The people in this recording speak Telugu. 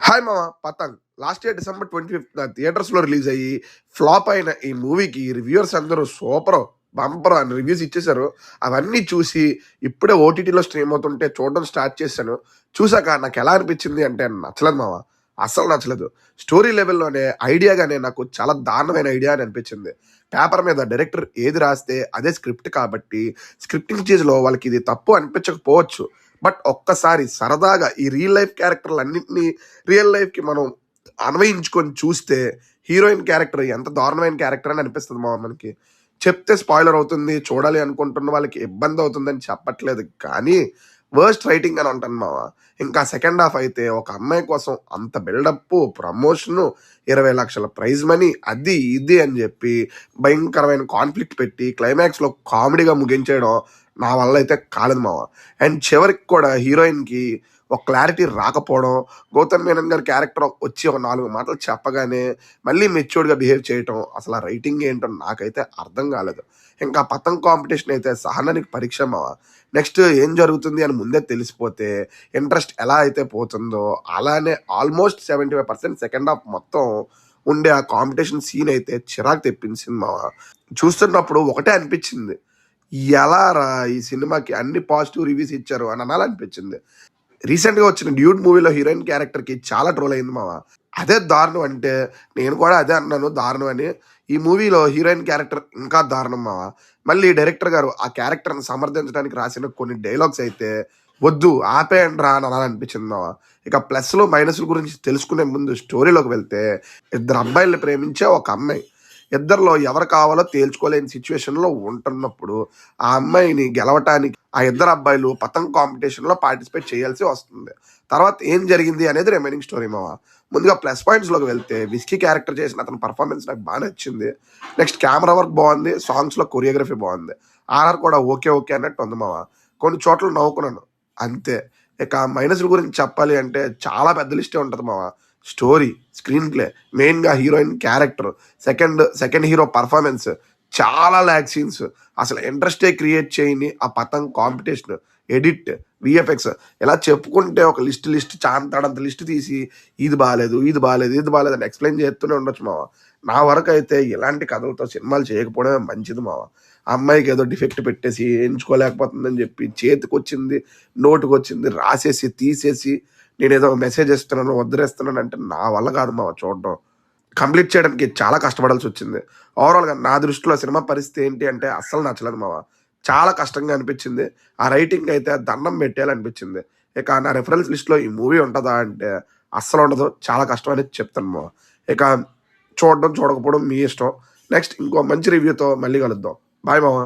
హాయ్ మామ పతంగ్ లాస్ట్ ఇయర్ December 25th థియేటర్స్లో రిలీజ్ అయ్యి ఫ్లాప్ అయిన ఈ మూవీకి రివ్యూవర్స్ అందరూ సూపర్ బంపర్ అని రివ్యూస్ ఇచ్చేశారు. అవన్నీ చూసి ఇప్పుడే ఓటీటీలో స్ట్రీమ్ అవుతుంటే చూడడం స్టార్ట్ చేశాను. చూసాక నాకు ఎలా అనిపించింది అంటే నచ్చలేదు మామ, అస్సలు నచ్చలేదు. స్టోరీ లెవెల్లోనే ఐడియాగానే నాకు చాలా దారుణమైన ఐడియా అని అనిపించింది. పేపర్ మీద డైరెక్టర్ ఏది రాస్తే అదే స్క్రిప్ట్ కాబట్టి స్క్రిప్టింగ్ స్టేజ్లో వాళ్ళకి ఇది తప్పు అనిపించకపోవచ్చు. బట్ ఒక్కసారి సరదాగా ఈ రియల్ లైఫ్ క్యారెక్టర్లు అన్నింటినీ రియల్ లైఫ్కి మనం అన్వయించుకొని చూస్తే హీరోయిన్ క్యారెక్టర్ ఎంత దారుణమైన క్యారెక్టర్ అని అనిపిస్తుంది మా మనకి. చెప్తే స్పాయిలర్ అవుతుంది, చూడాలి అనుకుంటున్న వాళ్ళకి ఇబ్బంది అవుతుందని చెప్పట్లేదు, కానీ వర్స్ట్ రైటింగ్ అని అంటాను మామ. ఇంకా సెకండ్ హాఫ్ అయితే ఒక అమ్మాయి కోసం అంత బిల్డప్, ప్రమోషను, 20 లక్షల ప్రైజ్ మనీ, అది ఇది అని చెప్పి భయంకరమైన కాన్ఫ్లిక్ట్ పెట్టి క్లైమాక్స్లో కామెడీగా ముగించేయడం నా వల్ల అయితే కాలేదు మామ. అండ్ చివరికి కూడా హీరోయిన్కి ఒక క్లారిటీ రాకపోవడం, గౌతమ్ మేనన్ గారి క్యారెక్టర్ వచ్చి ఒక 4 మాటలు చెప్పగానే మళ్ళీ మెచ్యూర్డ్గా బిహేవ్ చేయటం, అసలు ఆ రైటింగ్ ఏంటో నాకైతే అర్థం కాలేదు. ఇంకా పతంగ్ కాంపిటీషన్ అయితే సహనానికి పరీక్ష మావ. నెక్స్ట్ ఏం జరుగుతుంది అని ముందే తెలిసిపోతే ఇంట్రెస్ట్ ఎలా అయితే పోతుందో అలానే ఆల్మోస్ట్ 75% సెకండ్ హాఫ్ మొత్తం ఉండే ఆ కాంపిటీషన్ సీన్ అయితే చిరాకు తెప్పించింది మావ. చూస్తున్నప్పుడు ఒకటే అనిపించింది, ఎలా రా ఈ సినిమాకి అన్ని పాజిటివ్ రివ్యూస్ ఇచ్చారు అని అనాలనిపించింది. రీసెంట్గా వచ్చిన డ్యూడ్ మూవీలో హీరోయిన్ క్యారెక్టర్కి చాలా ట్రోల్ అయింది మామ. అదే దారుణం అంటే నేను కూడా అదే అన్నాను దారుణం అని. ఈ మూవీలో హీరోయిన్ క్యారెక్టర్ ఇంకా దారుణం మావ. మళ్ళీ డైరెక్టర్ గారు ఆ క్యారెక్టర్ని సమర్థించడానికి రాసిన కొన్ని డైలాగ్స్ అయితే వద్దు ఆపేయండి రా అని అనాలనిపించింది మావ. ఇక ప్లస్లు మైనస్ల గురించి తెలుసుకునే ముందు స్టోరీలోకి వెళ్తే, ఇద్దరు అబ్బాయిల్ని ప్రేమించే ఒక అమ్మాయి ఇద్దరిలో ఎవరు కావాలో తేల్చుకోలేని సిచ్యువేషన్లో ఉంటున్నప్పుడు ఆ అమ్మాయిని గెలవటానికి ఆ ఇద్దరు అబ్బాయిలు పతంగ్ కాంపిటీషన్లో పార్టిసిపేట్ చేయాల్సి వస్తుంది. తర్వాత ఏం జరిగింది అనేది రిమైనింగ్ స్టోరీ మావ. ముందుగా ప్లస్ పాయింట్స్లోకి వెళ్తే విస్కీ క్యారెక్టర్ చేసిన అతని పర్ఫార్మెన్స్ నాకు బాగా నచ్చింది. నెక్స్ట్ కెమెరా వర్క్ బాగుంది, సాంగ్స్లో కొరియోగ్రఫీ బాగుంది, ఆర్ఆర్ కూడా ఓకే ఓకే అన్నట్టు ఉంది మావ. కొన్ని చోట్ల నవ్వుకున్నాను అంతే. ఇక మైనస్ల గురించి చెప్పాలి అంటే చాలా పెద్ద లిస్టే ఉంటుంది మావ. స్టోరీ, స్క్రీన్ ప్లే, మెయిన్గా heroine character, second hero performance, చాలా ల్యాగ్ సీన్స్, అసలు ఇంట్రెస్టే క్రియేట్ చేయని ఆ పతంగ్ కాంపిటీషన్, ఎడిట్, విఎఫ్ఎక్స్, ఇలా చెప్పుకుంటే ఒక లిస్ట్ చాంతాడంత లిస్ట్ తీసి ఇది బాగాలేదు అని ఎక్స్ప్లెయిన్ చేస్తూనే ఉండొచ్చు మావ. నా వరకు అయితే ఇలాంటి కథలతో సినిమాలు చేయకపోవడమే మంచిది మావ. అమ్మాయికి ఏదో డిఫెక్ట్ పెట్టేసి ఎంచుకోలేకపోతుందని చెప్పి చేతికి వచ్చింది నోటుకు వచ్చింది రాసేసి తీసేసి నేనేదో మెసేజ్ ఇస్తున్నాను వదిలేస్తున్నాను అంటే నా వల్ల కాదు మావ చూడడం. కంప్లీట్ చేయడానికి చాలా కష్టపడాల్సి వచ్చింది. ఓవరాల్గా నా దృష్టిలో సినిమా పరిస్థితి ఏంటి అంటే అస్సలు నచ్చలేదు మావ. చాలా కష్టంగా అనిపించింది. ఆ రైటింగ్ అయితే దండం పెట్టేయాలనిపించింది. ఇక నా రెఫరెన్స్ లిస్ట్లో ఈ మూవీ ఉంటుందా అంటే అస్సలు ఉండదు, చాలా కష్టం అనేది చెప్తాను మావ. ఇక చూడడం చూడకపోవడం మీ ఇష్టం. నెక్స్ట్ ఇంకో మంచి రివ్యూతో మళ్ళీ కలుద్దాం. బాయ్ మావ.